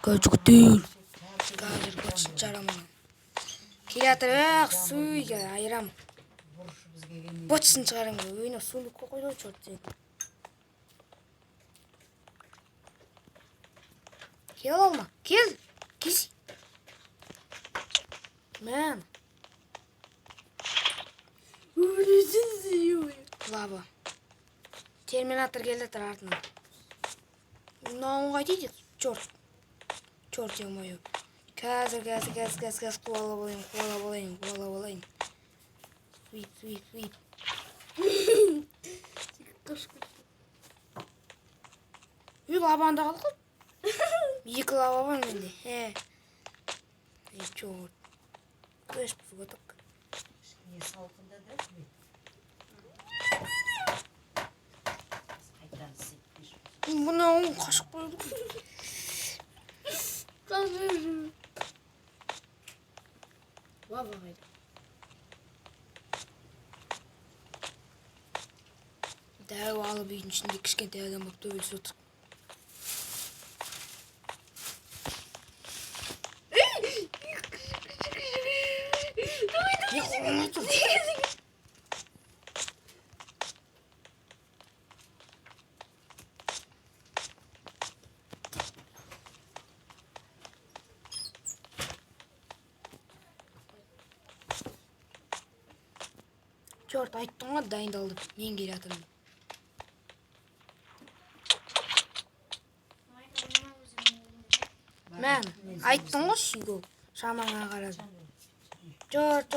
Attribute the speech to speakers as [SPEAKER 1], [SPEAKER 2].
[SPEAKER 1] Көчкүтүл. Қазір көчүп жарамын. Келатыр, сүйге айрам. Бочсын шығарым. Өйне сулукка койдо чорт сен. Кел алма. Кел. Кис. Мен. Лава. Терминатор келді артынан. Мынауын қайтейді? Чорт. Чорт емойы. Қазір қуала болайын. Суит. Үй лаванда қалды. Екі лава бар менде. Чорт. Көш бұзып отық.
[SPEAKER 2] Не салқында да мен.
[SPEAKER 1] Мынауын қашып қойды. Лава қайды. Дәу алып үйдің ішінде кішкентай адам болып төбелесіп отыр. Не қолыңа тұр? Чорт, айттың ғой дайындалды. Мен келатырмын. Мен айттың ғой сүйгө. Шамаңа қарады. Чорт.